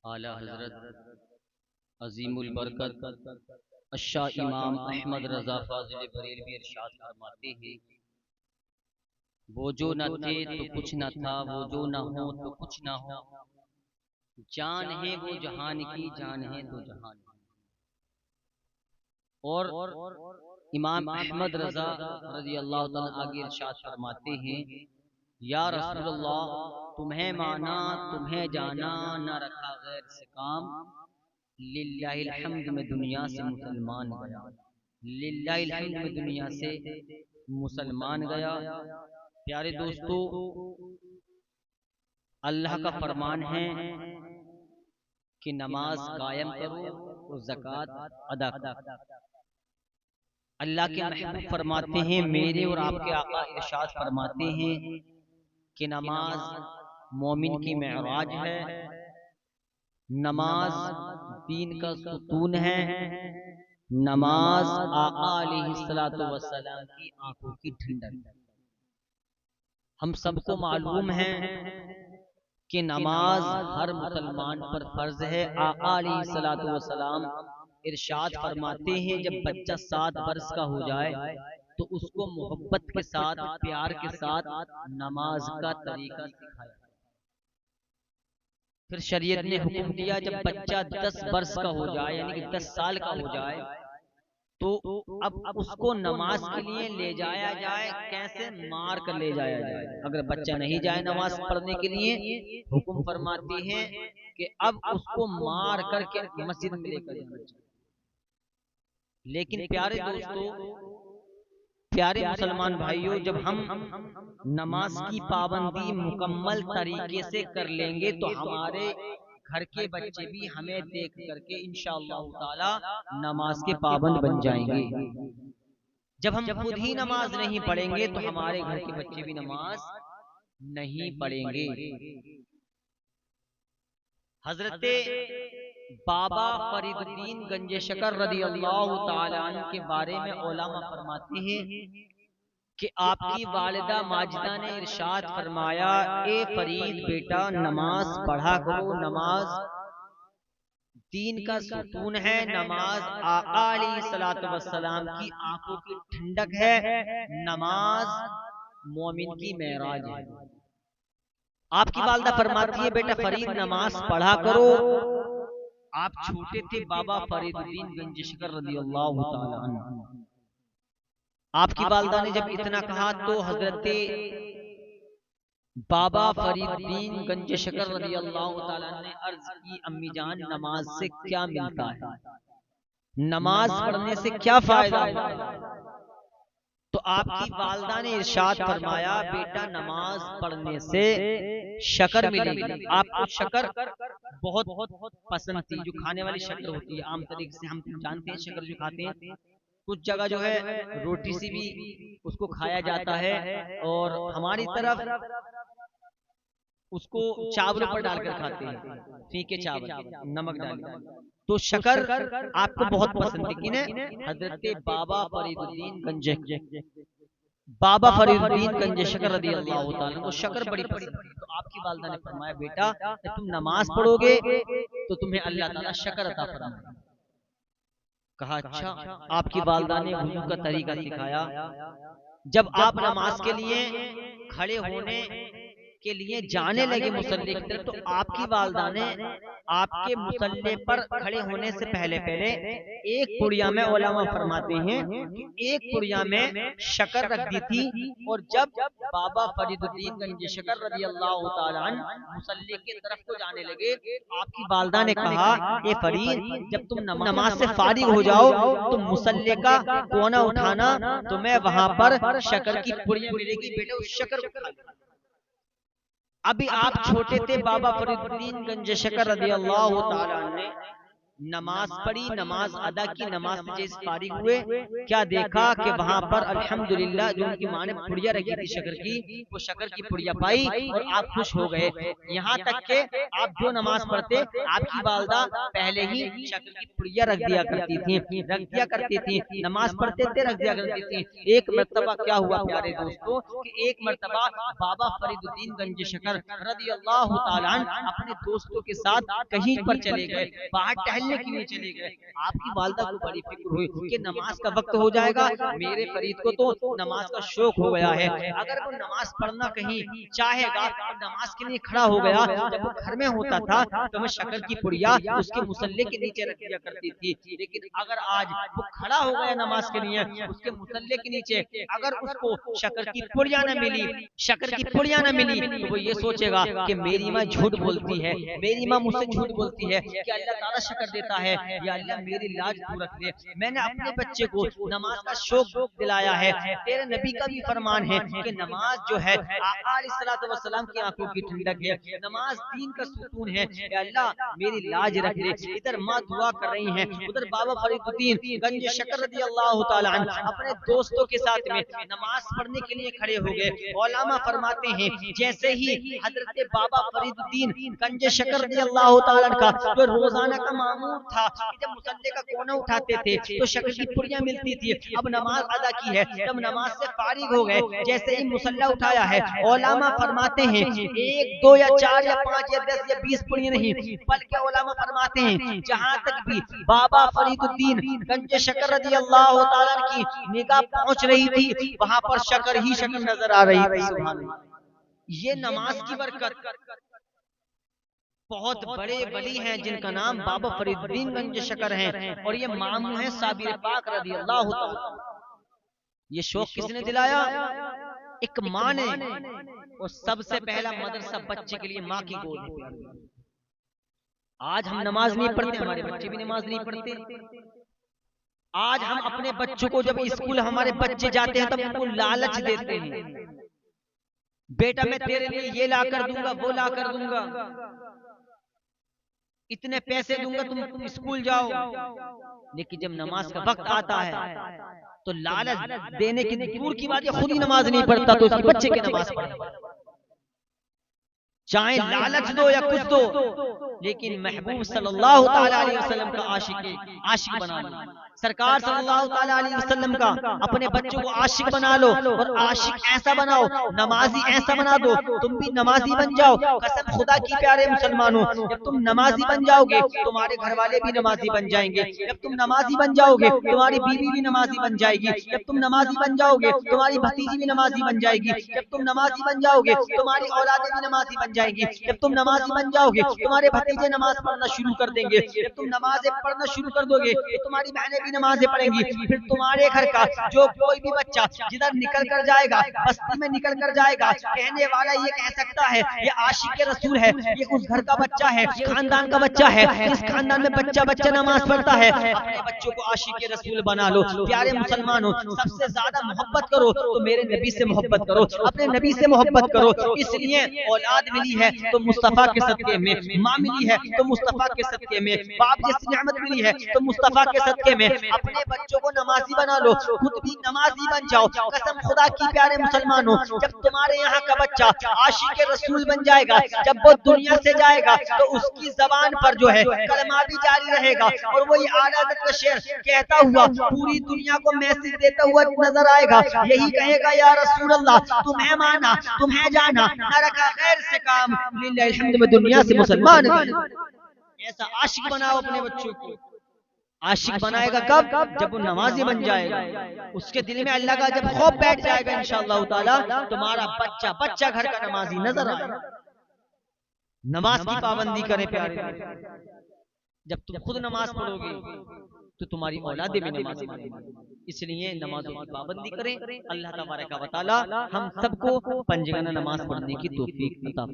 आला हजरत अजीमुल बरकत अशाह इमाम अहमद रजा फाजिल बरेलवी इरशाद फरमाते हैं, वो जो न थे तो कुछ न था, वो जो न हो तो कुछ न हो, जान है वो जहान की, जान है तो जहान। और इमाम अहमद रजा रजी अल्लाह तआला आगे इरशाद फरमाते हैं, या रसूल अल्लाह, तुम्हें माना तुम्हें जाना, न रखा गैर से काम, लिल्लाहिल हम्द में दुनिया से मुसलमान गया, लिल्लाहिल हम्द में दुनिया से मुसलमान गया। प्यारे दोस्तों, अल्लाह का फरमान है कि नमाज कायम करो और ज़कात अदा करो। अल्लाह के महबूब फरमाते हैं, मेरे और आपके आका इरशाद फरमाते हैं कि नमाज मोमिन की मेराज है, नमाज दीन का सुतून है, नमाज आका अलैहिस्सलातु वस्सलाम की आंखों की ठंडक है। हम सबको मालूम है कि नमाज हर मुसलमान पर फर्ज है। आका अलैहिस्सलातु वस्सलाम इरशाद फरमाते हैं, जब बच्चा 7 वर्ष का हो जाए तो उसको मोहब्बत के साथ, प्यार के साथ नमाज का तरीका सिखाया। फिर शरीयत ने हुक्म दिया, जब बच्चा 10 वर्ष का हो जाए, यानी कि 10 साल का हो जाए, तो अब उसको नमाज के लिए ले जाया जाए। कैसे? मार कर ले जाया जाए। अगर बच्चा नहीं जाए नमाज पढ़ने के लिए, हुक्म फरमाती है कि अब उसको मार करके मस्जिद में लेकर जाना चाहिए। लेकिन प्यारे दोस्तों, प्यारे मुसलमान भाइयों, जब हम नमाज की पाबंदी मुकम्मल तरीके से कर लेंगे तो हमारे घर के बच्चे भी हमें देख करके इंशाअल्लाह ताला नमाज के पाबंद बन जाएंगे। जब हम खुद ही नमाज नहीं पढ़ेंगे तो हमारे घर के बच्चे भी नमाज नहीं पढ़ेंगे। हजरते बाबा फरीदुद्दीन गंजे शकर रदी अल्लाह तआला अन्हु के बारे में उलमा फरमाते हैं कि आपकी वालिदा माजिदा ने इरशाद फरमाया, ए फरीद बेटा, नमाज पढ़ा करो, नमाज दीन का सुकून है, नमाज आका अलैहिस्सलातु वस्सलाम की आंखों की ठंडक है, नमाज मोमिन की मेराज है। आपकी वालिदा फरमाती है, बेटा फरीद नमाज पढ़ा करो। आप छोटे थे, बाबा फरीदुद्दीन गंज शकर रज़ियल्लाहु ताला अन्हु। आपकी वालिदा ने जब इतना कहा तो हजरत बाबा फरीदुद्दीन गंज शकर रज़ियल्लाहु ताला ने अर्ज की, अम्मी जान, नमाज से क्या मिलता है, नमाज पढ़ने से क्या फायदा होता है? तो आपकी वालिदा ने इरशाद फरमाया, बेटा नमाज पढ़ने से शकर मिलेगी। आपको शकर बहुत पसंद थी, जो खाने वाली शकर होती है, आम तरीके से हम जानते हैं शकर जो खाते हैं, कुछ जगह जो है रोटी से भी उसको खाया जाता है, और हमारी तरफ उसको चावलों पर डालकर खाते हैं, फीके चावल नमक डालकर। तो शकर आपको बहुत पसंद थी कि नहीं? हजरत बाबा फरीदुद्दीन गंज शकर रदी अल्लाह ताला को शकर बड़ी पसंद थी। तो आपकी वालिदा ने फरमाया, बेटा जब तुम नमाज पढ़ोगे तो तुम्हें अल्लाह ताला शकर अता फरमाएगा। कहा अच्छा। आपकी वालिदा ने वुजू का तरीका सिखाया। जब आप नमाज के लिए खड़े होने के लिए जाने लगे मुसल्ले की तरफ, तो आपकी वालिदा ने आपके मुसल्ले पर खड़े होने से पहले पहले एक पुड़िया में, उलमा फरमाते हैं कि एक पुड़िया में शकर रख दी थी। और जब बाबा फरीदुद्दीन गंज शकर रज़ियल्लाहु ताला अन्हु मुसल्ले की तरफ को जाने लगे, आपकी वालिदा ने कहा, ए फरीद, जब तुम नमाज से फारिग हो जाओ तो मुसल्ले का कोना उठाना, तो मैं वहां पर शकर की पुड़िया मिलेगी, बेटा उस शकर को खा लेना। अभी आप छोटे थे, बाबा फरीदुद्दीन गंज शकर रज़ियल्लाहु ताला अन्हु ने नमाज पढ़ी, नमाज अदा की, नमाज से जैसे फारिग हुए, क्या देखा कि वहां पर अल्हम्दुलिल्लाह जो उनकी माँ ने पुड़िया रखी थी शक्कर की, वो शक्कर की पुड़िया पाई और आप खुश हो गए। यहाँ तक के आप जो नमाज पढ़ते, आपकी वालदा पहले ही शक्कर की पुड़िया रख दिया करती थी, नमाज पढ़ते थे रख दिया करती थी। एक मर्तबा क्या हुआ प्यारे दोस्तों कि एक मर्तबा बाबा फरीदुद्दीन गंज शक्कर रज़ी अल्लाह ताला अन्हु अपने दोस्तों के साथ कहीं पर चले गए, बाहर टहलने के लिए चले गए। आपकी वालदा को बड़ी फिक्र हुई कि नमाज का वक्त हो जाएगा, मेरे फरीद को तो नमाज का शौक हो गया है, अगर वो नमाज पढ़ना कहीं चाहेगा तो नमाज के लिए खड़ा हो गया। जब वो घर में होता था तो मैं शक्कर की पुड़िया उसके मुसल्ले के नीचे रख दिया करती थी, लेकिन अगर आज वो खड़ा हो गया नमाज के लिए उसके मुसल्ले के नीचे, अगर उसको शक्कर की पुड़िया न मिली, शक्कर की पुड़िया न मिली, तो वो ये सोचेगा कि मेरी माँ झूठ बोलती है, मेरी माँ मुझसे झूठ बोलती है कि अल्लाह ताला शक्कर देता है, या अल्लाह मेरी लाज तू रख ले। मैंने अपने बच्चे को नमाज का शौक दिलाया है, तेरे नबी का भी फरमान है कि नमाज जो है आका अलैहिस्सलातु वस्सलाम की आंखों की ठंडक है, नमाज दीन का सुकून है, या अल्लाह मेरी लाज रख ले। इधर माँ दुआ कर रही हैं, उधर बाबा फरीदुद्दीन गंज शक्कर रज़ी अल्लाह ताला अन्हु अपने दोस्तों के साथ में नमाज पढ़ने के लिए खड़े हो गए। उलमा फरमाते हैं जैसे ही हजरत बाबा फरीदुद्दीन गंज शक्कर रज़ी अल्लाह ताला अन्हु का जो रोजाना का मामूल था कि जब मुसल्ले का कोना उठाते थे तो शक्कर की पुड़िया मिलती थी, अब नमाज अदा की है, जब नमाज से फारिग हो गए, जैसे ही मुसल्ला उठाया है, उलमा फरमाते हैं 1, 2 या 4 या 5 या 10 या 20 पुड़िया नहीं, बल्कि उलमा फरमाते हैं जहां तक भी बाबा फरीदुद्दीन गंज शक्कर रज़ी अल्लाह ताला की निगाह पहुंच रही थी, वहां पर शक्कर ही शक्कर नजर आ रही थी। सुभान अल्लाह। ये नमाज की बरकत। बहुत बड़े वली हैं जिनका नाम बाबा फरीदुद्दीन गंज शक्कर हैं, और ये मामू है साबिर पाक रज़ी अल्लाह ताला। ये शौक किसने दिलाया? एक माँ ने, और सबसे पहला मदरसा बच्चे के लिए माँ की गोद है। आज हम नमाज नहीं पढ़ते, हमारे बच्चे भी नमाज नहीं पढ़ते। आज हम अपने बच्चों को जब स्कूल हमारे बच्चे जाते हैं तब उनको लालच देते हैं, बेटा मैं तेरे लिए ये ला कर दूंगा, वो ला कर दूंगा, इतने पैसे दूंगा, तुम स्कूल जाओ। लेकिन जब नमाज का वक्त आता है तो लालच देने की दूर की बात है, खुद ही नमाज नहीं पढ़ता तो उसके बच्चे की नमाज पढ़े। चाहे लालच दो या कुछ दो, लेकिन महबूब सल्लल्लाहु ताला अलैहि वसल्लम का आशिक बना लो, सरकार सल्लल्लाहु ताला अलैहि वसल्लम का अपने बच्चों को आशिक बना लो, और आशिक ऐसा बनाओ, नमाजी ऐसा बना दो, तुम भी नमाजी बन जाओ। कसम खुदा की प्यारे मुसलमानों, जब तुम नमाजी बन जाओगे तुम्हारे घर वाले भी नमाजी बन जाएंगे, जब तुम नमाजी बन जाओगे तुम्हारी बीवी भी नमाजी बन जाएगी, जब तुम नमाजी बन जाओगे तुम्हारी भतीजी भी नमाजी बन जाएगी, जब तुम नमाजी बन जाओगे तुम्हारी औलादें भी नमाजी बन जाएगी, जब तुम नमाजी बन जाओगे तुम्हारे भतीजे नमाज पढ़ना शुरू कर देंगे, जब तुम नमाजें पढ़ना शुरू कर दोगे तो तुम्हारी बहनें भी नमाजें पढ़ेंगी। फिर तुम्हारे घर का जो कोई भी बच्चा जिधर निकल कर जाएगा, बस्ती में निकल कर जाएगा, कहने वाला ये कह सकता है ये आशिक के रसूल है, ये उस घर का बच्चा है, खानदान का बच्चा है, जिस खानदान में बच्चा नमाज पढ़ता है। अपने बच्चों को आशिक के रसूल बना लो। प्यारे मुसलमानों, सबसे ज्यादा मोहब्बत करो तो मेरे नबी से मोहब्बत करो, अपने नबी से मोहब्बत करो। इसलिए औलाद मिली है तो मुस्तफा के सदके में, माँ मिली है तो मुस्तफा के सदके में, बाप जैसी नेमत मिली है तो मुस्तफा के सदके में। अपने बच्चों को नमाजी बना लो, खुद भी नमाजी बन जाओ। कसम खुदा की प्यारे मुसलमानों, जब तुम्हारे यहाँ का बच्चा आशिक रसूल बन जाएगा, जब वो दुनिया से जाएगा तो उसकी जबान पर जो है कलमा भी जारी रहेगा, और वही आला हज़रत का शेर कहता हुआ पूरी दुनिया को मैसेज देता हुआ नजर आएगा। यही कहेगा या रसूल अल्लाह तुम्हें माना, तुम्हें जाना, न रखा खैर से काम, लिल्लाहिल हम्द में दुनिया से मुसलमान। ऐसा आशिक बनाओ अपने बच्चों को। आशिक बनाएगा कब? जब वो नमाजी बन जाएगा, उसके दिल में अल्लाह का जब खौफ बैठ जाएगा इंशाअल्लाह ताला, तुम्हारा बच्चा घर का नमाजी नजर आएगा। नमाज की पाबंदी करें प्यारे, जब तुम खुद नमाज पढ़ोगे तो तुम्हारी औलादे भी नमाज पढ़ेंगी। इसलिए नमाजों की पाबंदी करें। अल्लाह तबारक व तआला हम सबको पंजगाना नमाज पढ़ने की तौफीक अता